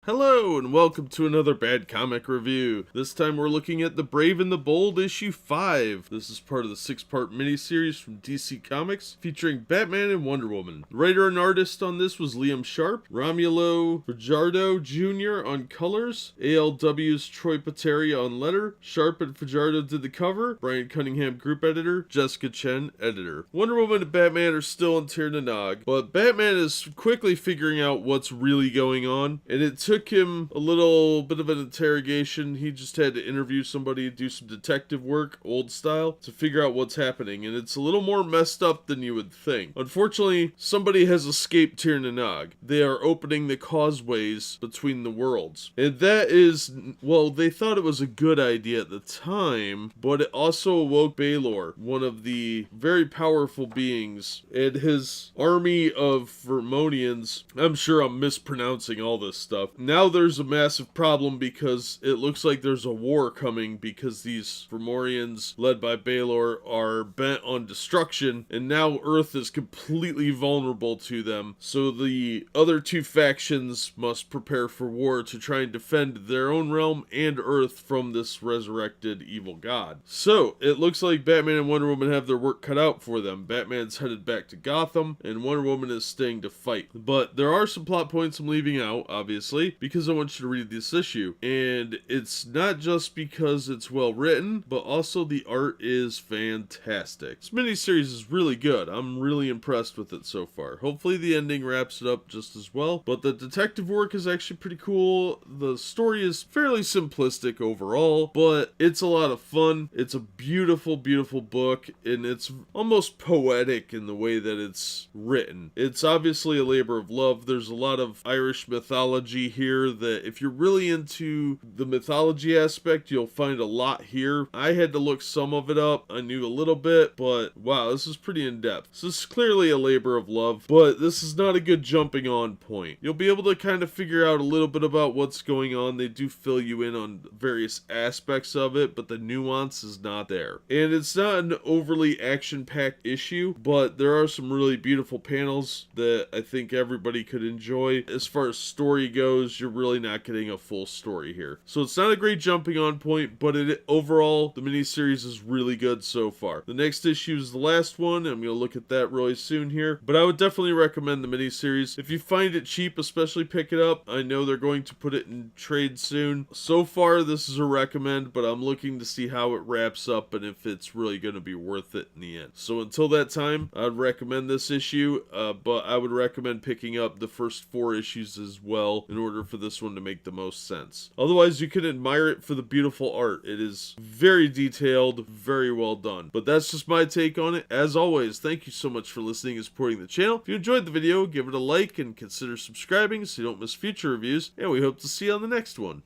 Hello, and welcome to another Bad Comic Review. This time we're looking at The Brave and the Bold, issue 5. This is part of the 6-part miniseries from DC Comics, featuring Batman and Wonder Woman. The writer and artist on this was Liam Sharp, Romulo Fajardo Jr. on colors, ALW's Troy Pateri on letter, Sharp and Fajardo did the cover, Brian Cunningham group editor, Jessica Chen editor. Wonder Woman and Batman are still in Tir Na Nog, but Batman is quickly figuring out what's really going on, and it took him a little bit of an interrogation. He just had to interview somebody, do some detective work, old style, to figure out what's happening, and it's a little more messed up than you would think. Unfortunately, somebody has escaped Tir Na Nog. They are opening the causeways between the worlds, and that is, well, they thought it was a good idea at the time, but it also awoke Baylor, one of the very powerful beings, and his army of Vermonians. I'm sure I'm mispronouncing all this stuff. Now there's a massive problem because it looks like there's a war coming because these Vermorians, led by Baylor, are bent on destruction, and now Earth is completely vulnerable to them. So the other two factions must prepare for war to try and defend their own realm and Earth from this resurrected evil god. So it looks like Batman and Wonder Woman have their work cut out for them. Batman's headed back to Gotham, and Wonder Woman is staying to fight. But there are some plot points I'm leaving out, obviously, because I want you to read this issue. And it's not just because it's well written, but also the art is fantastic. This miniseries is really good. I'm really impressed with it so far. Hopefully the ending wraps it up just as well, but the detective work is actually pretty cool. The story is fairly simplistic overall, but it's a lot of fun. It's a beautiful, beautiful book, and it's almost poetic in the way that it's written. It's obviously a labor of love. There's a lot of Irish mythology here that if you're really into the mythology aspect, you'll find a lot here. I had to look some of it up. I knew a little bit, but wow, this is pretty in-depth. So this is clearly a labor of love, but this is not a good jumping on point. You'll be able to kind of figure out a little bit about what's going on. They do fill you in on various aspects of it, but the nuance is not there. And it's not an overly action-packed issue, but there are some really beautiful panels that I think everybody could enjoy. As far as story goes, you're really not getting a full story here. So it's not a great jumping on point, but overall, the miniseries is really good so far. The next issue is the last one. I'm going to look at that really soon here, but I would definitely recommend the miniseries. If you find it cheap, especially pick it up. I know they're going to put it in trade soon. So far, this is a recommend, but I'm looking to see how it wraps up and if it's really going to be worth it in the end. So until that time, I'd recommend this issue, but I would recommend picking up the first 4 issues as well in order for this one to make the most sense. Otherwise, you can admire it for the beautiful art. It is very detailed, very well done. But that's just my take on it. As always, thank you so much for listening and supporting the channel. If you enjoyed the video, give it a like and consider subscribing so you don't miss future reviews, and we hope to see you on the next one.